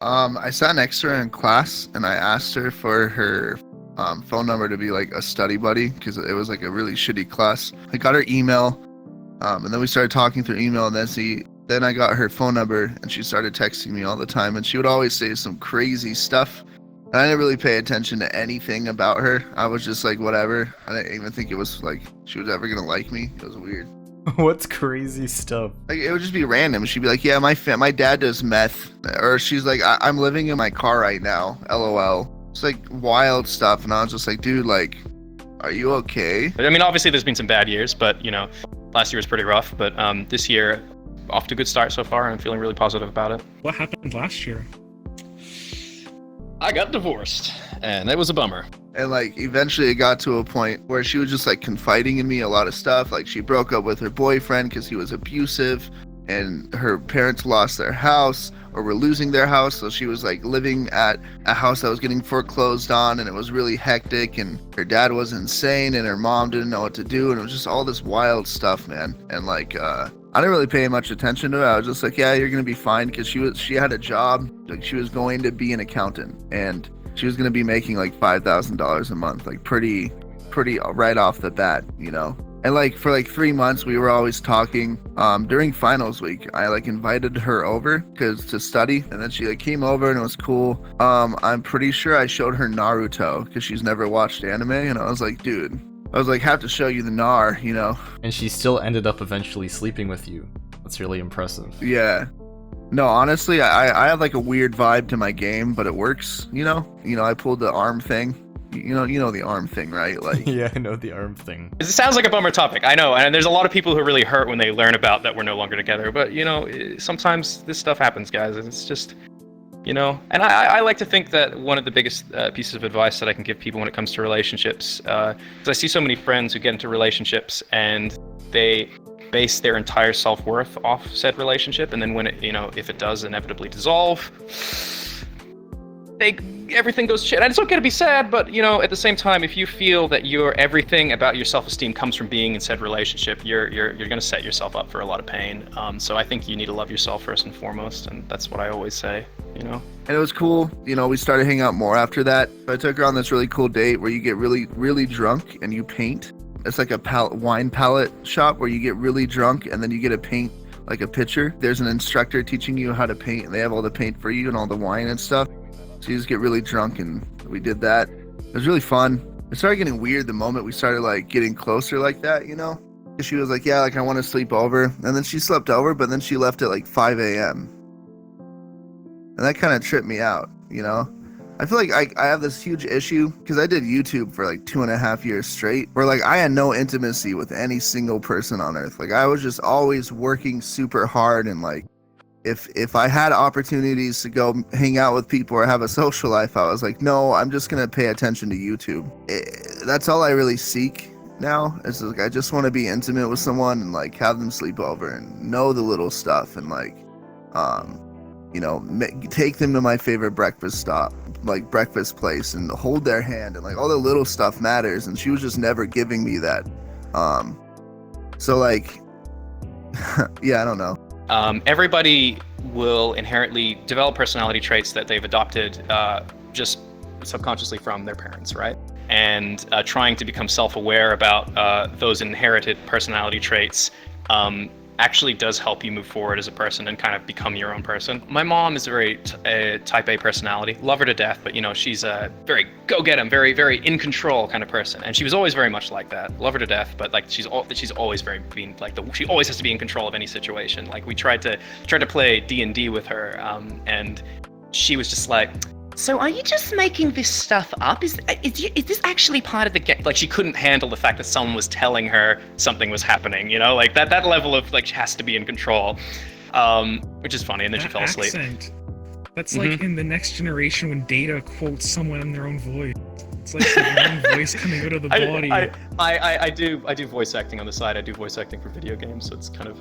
I sat next to her in class and I asked her for her phone number to be like a study buddy because it was like a really shitty class. I got her email, and then we started talking through email, and then I got her phone number and she started texting me all the time, and she would always say some crazy stuff. And I didn't really pay attention to anything about her. I was just like, whatever. I didn't even think it was like she was ever gonna like me. It was weird. What's crazy stuff? Like, it would just be random. She'd be like, yeah, my dad does meth. Or she's like, I'm living in my car right now, LOL. It's like wild stuff. And I was just like, dude, like, are you okay? I mean, obviously there's been some bad years, but, you know, last year was pretty rough. But this year, off to a good start so far. I'm feeling really positive about it. What happened last year? I got divorced, and it was a bummer. And like eventually it got to a point where she was just like confiding in me a lot of stuff. Like she broke up with her boyfriend because he was abusive, and her parents lost their house or were losing their house. So she was like living at a house that was getting foreclosed on, and it was really hectic, and her dad was insane and her mom didn't know what to do. And it was just all this wild stuff, man. And like, I didn't really pay much attention to it. I was just like, yeah, you're going to be fine. Because she had a job. Like she was going to be an accountant, and she was going to be making like $5,000 a month, like pretty right off the bat, you know? And like for like 3 months, we were always talking. During finals week, I like invited her over to study, and then she like came over and it was cool. I'm pretty sure I showed her Naruto because she's never watched anime, and I was like, dude, have to show you the Nar, you know? And she still ended up eventually sleeping with you. That's really impressive. Yeah. No, honestly, I have like a weird vibe to my game, but it works, you know? I pulled the arm thing. You know the arm thing, right? Like yeah, I know the arm thing. It sounds like a bummer topic, I know, and there's a lot of people who are really hurt when they learn about that we're no longer together, but you know, sometimes this stuff happens, guys, and it's just, you know, and I like to think that one of the biggest pieces of advice that I can give people when it comes to relationships, because I see so many friends who get into relationships and they base their entire self-worth off said relationship, and then when it, you know, if it does inevitably dissolve, everything goes shit. And it's okay to be sad, but you know, at the same time, if you feel that your everything about your self-esteem comes from being in said relationship, you're going to set yourself up for a lot of pain. So I think you need to love yourself first and foremost, and that's what I always say, you know. And it was cool, you know, we started hanging out more after that. I took her on this really cool date where you get really, really drunk and you paint. It's like a wine palette shop where you get really drunk and then you get to paint like a picture. There's an instructor teaching you how to paint, and they have all the paint for you and all the wine and stuff. So you just get really drunk, and we did that. It was really fun. It started getting weird the moment we started like getting closer like that, you know? She was like, yeah, like I want to sleep over. And then she slept over, but then she left at like 5 a.m. And that kind of tripped me out, you know? I feel like I have this huge issue because I did YouTube for like 2.5 years straight, where like I had no intimacy with any single person on earth. Like I was just always working super hard, and like if I had opportunities to go hang out with people or have a social life, I was like, no, I'm just gonna pay attention to YouTube. That's all I really seek now. It's like I just want to be intimate with someone and like have them sleep over and know the little stuff, and like you know, take them to my favorite breakfast stop, like breakfast place, and hold their hand, and like all the little stuff matters, and she was just never giving me that. So like yeah, I don't know. Everybody will inherently develop personality traits that they've adopted just subconsciously from their parents, right? And trying to become self-aware about those inherited personality traits actually does help you move forward as a person and kind of become your own person. My mom is a very type A personality, love her to death, but you know, she's a very go-get-em, very, very in control kind of person. And she was always very much like that. Love her to death, but like she's always very being like she always has to be in control of any situation. Like we tried to play D&D with her, and she was just like, so are you just making this stuff up? Is this actually part of the game? Like she couldn't handle the fact that someone was telling her something was happening, you know? Like that level of like she has to be in control, which is funny, and then she fell asleep. That's like in The Next Generation when Data quotes someone in their own voice. It's like their own voice coming out of the body. I do voice acting on the side. I do voice acting for video games, so it's kind of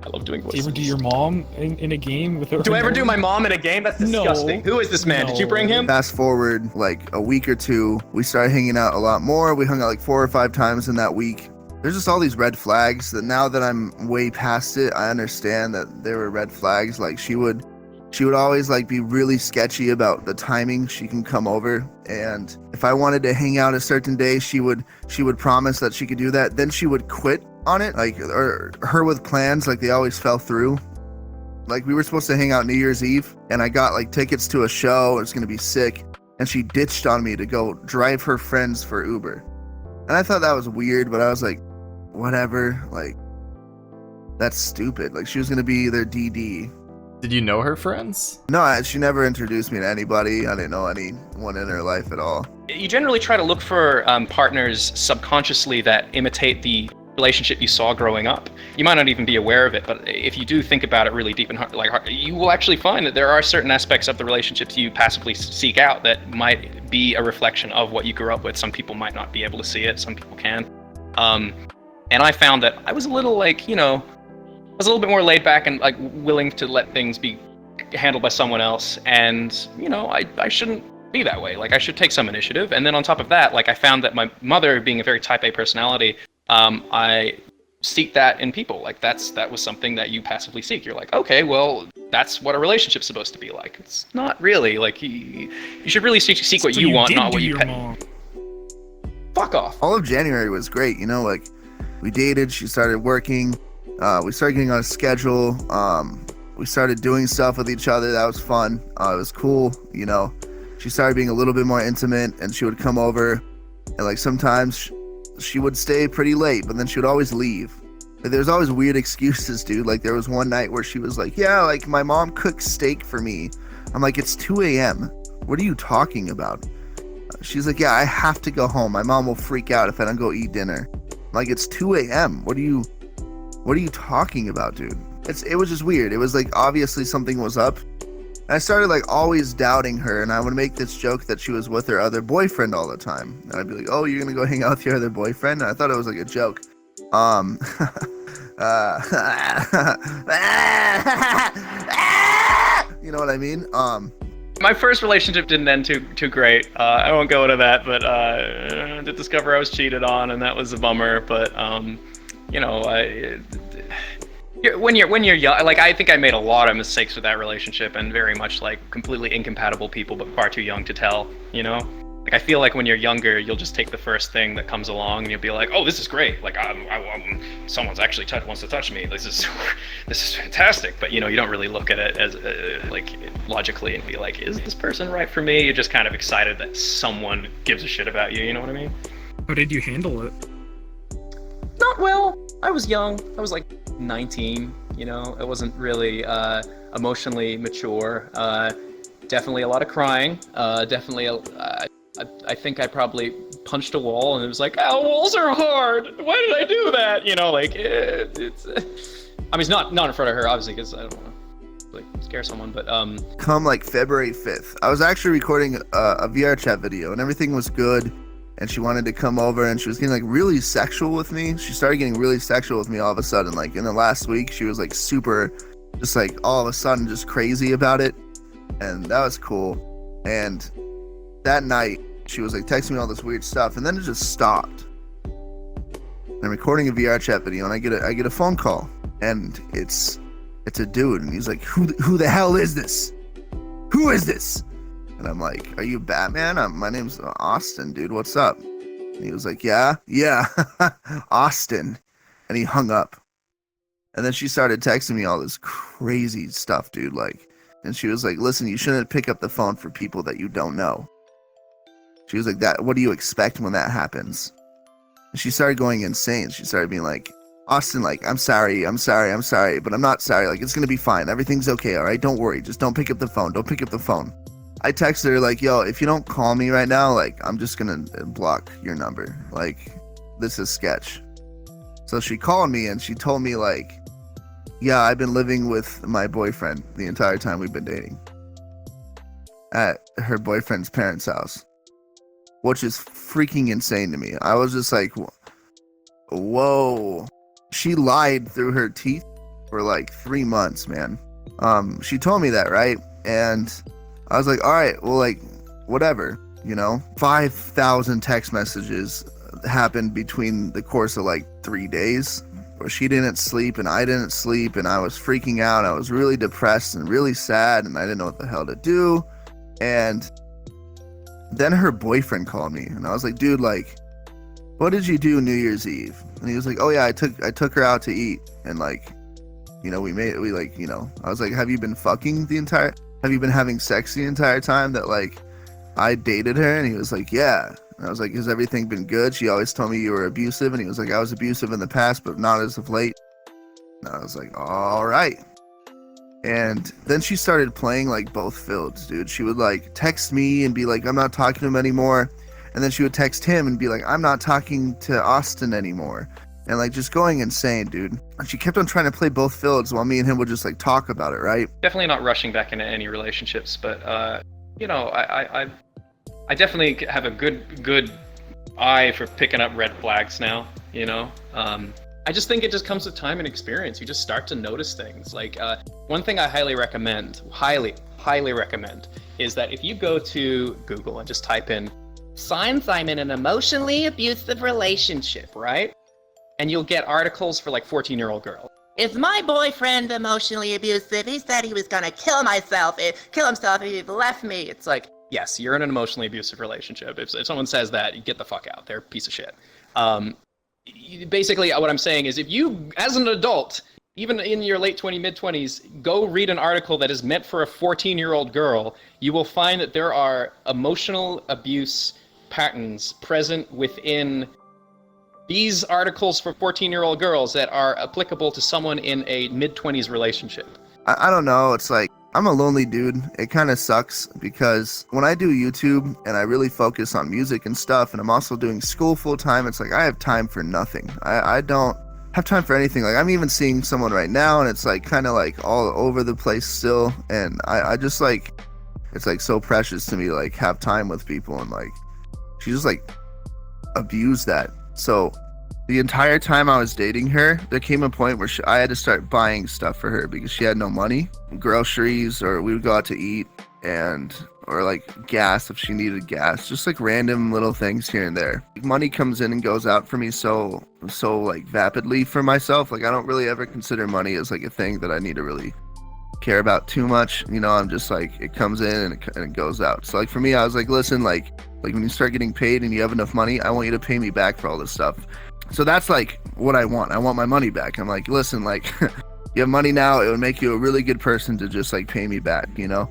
I love doing voices. Do you ever do your mom in a game with her? Do I ever do my mom in a game? That's disgusting. No. Who is this man? No. Did you bring him? Fast forward like a week or two, we started hanging out a lot more. We hung out like 4 or 5 times in that week. There's just all these red flags that now that I'm way past it, I understand that there were red flags. Like she would she would always like be really sketchy about the timing she can come over. And if I wanted to hang out a certain day, she would promise that she could do that. Then she would quit on it, like, or her with plans, like they always fell through. Like we were supposed to hang out New Year's Eve and I got like tickets to a show. It's going to be sick. And she ditched on me to go drive her friends for Uber. And I thought that was weird, but I was like, whatever, like, that's stupid. Like she was going to be their DD. Did you know her friends? No, she never introduced me to anybody. I didn't know anyone in her life at all. You generally try to look for partners subconsciously that imitate the relationship you saw growing up. You might not even be aware of it, but if you do think about it really deep and hard, you will actually find that there are certain aspects of the relationships you passively seek out that might be a reflection of what you grew up with. Some people might not be able to see it, some people can. And I found that I was a little like, I was a little bit more laid back and like willing to let things be handled by someone else. And, I shouldn't be that way. Like I should take some initiative. And then on top of that, like I found that my mother being a very type A personality, I seek that in people. Like that was something that you passively seek. You're like, okay, well, that's what a relationship's supposed to be like. It's not really like you should really seek what you want, not what you mom. Fuck off. All of January was great. Like we dated, she started working. We started getting on a schedule. We started doing stuff with each other. That was fun. It was cool. She started being a little bit more intimate and she would come over and like sometimes she would stay pretty late, but then she would always leave. Like, there's always weird excuses, dude. Like there was one night where she was like, yeah, like my mom cooked steak for me. I'm like, it's 2 a.m. What are you talking about? She's like, yeah, I have to go home. My mom will freak out if I don't go eat dinner. I'm like, it's 2 a.m. What are you talking about, dude? It was just weird. It was like obviously something was up. And I started like always doubting her, and I would make this joke that she was with her other boyfriend all the time. And I'd be like, oh, you're gonna go hang out with your other boyfriend? And I thought it was like a joke. You know what I mean? My first relationship didn't end too great. I won't go into that, but to discover I was cheated on, and that was a bummer. But when you're young, like I think I made a lot of mistakes with that relationship, and very much like completely incompatible people, but far too young to tell. Like I feel like when you're younger, you'll just take the first thing that comes along, and you'll be like, oh, this is great. Like someone's actually wants to touch me. This is fantastic. But you don't really look at it as like logically and be like, is this person right for me? You're just kind of excited that someone gives a shit about you. You know what I mean? How did you handle it? Not well. I was young. I was like 19. It wasn't really emotionally mature. Definitely a lot of crying. Definitely, I think I probably punched a wall, and it was like, "Oh, walls are hard. Why did I do that?" It's. I mean, it's not in front of her, obviously, because I don't want to like scare someone. But Come like February 5th, I was actually recording a VRchat video, and everything was good. And she wanted to come over, and she was getting like really sexual with me. She started getting really sexual with me all of a sudden. Like in the last week, she was like super, just like all of a sudden just crazy about it. And that was cool. And that night, she was like texting me all this weird stuff, and then it just stopped. And I'm recording a VRchat video, and I get a phone call, and it's a dude, and he's like, who the hell is this? Who is this? And I'm like, are you Batman? My name's Austin, dude. What's up? And he was like, yeah, Austin. And he hung up. And then she started texting me all this crazy stuff, dude. Like, and she was like, listen, you shouldn't pick up the phone for people that you don't know. She was like, what do you expect when that happens? And she started going insane. She started being like, Austin, like, I'm sorry, but I'm not sorry. Like, it's going to be fine. Everything's okay, all right? Don't worry. Just don't pick up the phone. Don't pick up the phone. I texted her like, yo, if you don't call me right now, like, I'm just gonna block your number. Like, this is sketch. So she called me and she told me like, yeah, I've been living with my boyfriend the entire time we've been dating at her boyfriend's parents' house, which is freaking insane to me. I was just like, whoa. She lied through her teeth for like 3 months, man. She told me that, right? And I was like, all right, well, like, whatever, 5,000 text messages happened between the course of like 3 days. where she didn't sleep and I didn't sleep and I was freaking out. I was really depressed and really sad and I didn't know what the hell to do. And then her boyfriend called me and I was like, dude, like, what did you do New Year's Eve? And he was like, oh yeah, I took her out to eat and like, you know, we like, you know, I was like, have you been having sex the entire time that like I dated her? And he was like, yeah. And I was like, has everything been good? She always told me you were abusive. And he was like, I was abusive in the past, but not as of late. And I was like, all right. And then she started playing like both fields, dude. She would like text me and be like, I'm not talking to him anymore. And then she would text him and be like, I'm not talking to Austin anymore. And like just going insane, dude. And she kept on trying to play both fields while me and him would just like talk about it, right? Definitely not rushing back into any relationships, but you know, I definitely have a good eye for picking up red flags now, you know? I just think it just comes with time and experience. You just start to notice things. Like, one thing I highly recommend, is that if you go to Google and just type in signs I'm in an emotionally abusive relationship, right? And you'll get articles for like 14-year-old girls. Is my boyfriend emotionally abusive? He said he was gonna kill himself if he left me. It's like, yes, you're in an emotionally abusive relationship. If someone says that, you get the fuck out. They're a piece of shit. Basically, what I'm saying is if you, as an adult, even in your late 20s, mid-20s, go read an article that is meant for a 14-year-old girl, you will find that there are emotional abuse patterns present within these articles for 14-year-old girls that are applicable to someone in a mid-20s relationship. I don't know. It's like, I'm a lonely dude. It kind of sucks because when I do YouTube and I really focus on music and stuff, and I'm also doing school full time, it's like I have time for nothing. I don't have time for anything. Like I'm even seeing someone right now and it's like kind of like all over the place still. And I just like, it's like so precious to me to like have time with people, and like she just like abused that. So the entire time I was dating her, there came a point where I had to start buying stuff for her because she had no money, groceries, or we would go out to eat, or like gas if she needed gas, just like random little things here and there. Money comes in and goes out for me so like vapidly for myself. Like I don't really ever consider money as like a thing that I need to really care about too much. You know, I'm just like, it comes in and it goes out. So like for me, I was like, listen, like when you start getting paid and you have enough money, I want you to pay me back for all this stuff. So that's like what I want. I want my money back. I'm like, listen, like you have money now, it would make you a really good person to just like pay me back, you know?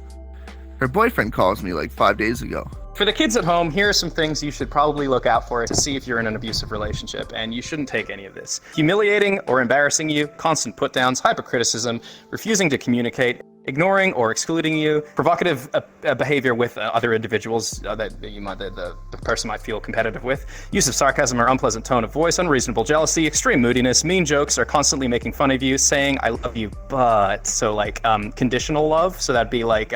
Her boyfriend calls me like 5 days ago. For the kids at home, here are some things you should probably look out for to see if you're in an abusive relationship, and you shouldn't take any of this. Humiliating or embarrassing you, constant put-downs, hypercriticism, refusing to communicate, ignoring or excluding you, provocative behavior with other individuals that you might, the person might feel competitive with, use of sarcasm or unpleasant tone of voice, unreasonable jealousy, extreme moodiness, mean jokes, or constantly making fun of you, saying I love you, but, so like conditional love, so that'd be like,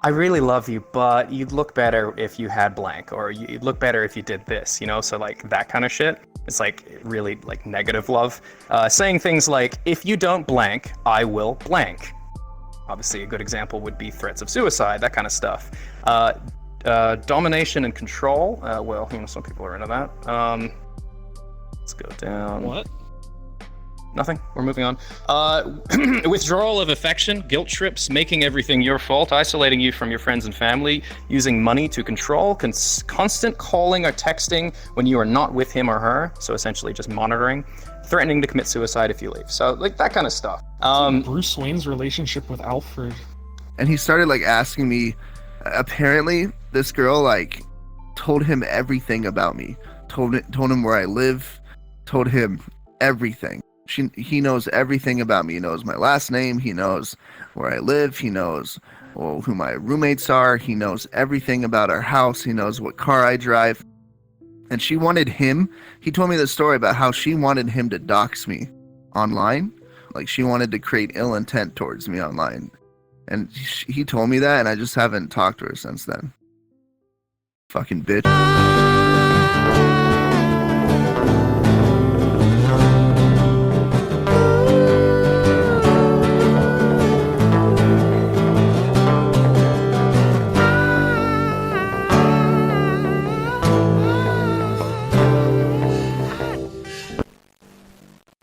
I really love you, but you'd look better if you had blank, or you'd look better if you did this, you know? So like that kind of shit. It's like really like negative love. Saying things like, if you don't blank, I will blank. Obviously a good example would be threats of suicide, that kind of stuff. Domination and control. Well, you know, some people are into that. Let's go down. What? Nothing. We're moving on. Withdrawal of affection, guilt trips, making everything your fault, isolating you from your friends and family, using money to control, constant calling or texting when you are not with him or her, so essentially just monitoring, threatening to commit suicide if you leave. So like that kind of stuff. Bruce Wayne's relationship with Alfred. And he started like asking me, apparently this girl like told him everything about me, told him where I live, told him everything. He knows everything about me. He knows my last name. He knows where I live. He knows who my roommates are. He knows everything about our house. He knows what car I drive. And she wanted him. He told me the story about how she wanted him to dox me online. Like she wanted to create ill intent towards me online. And he told me that, and I just haven't talked to her since then. Fucking bitch.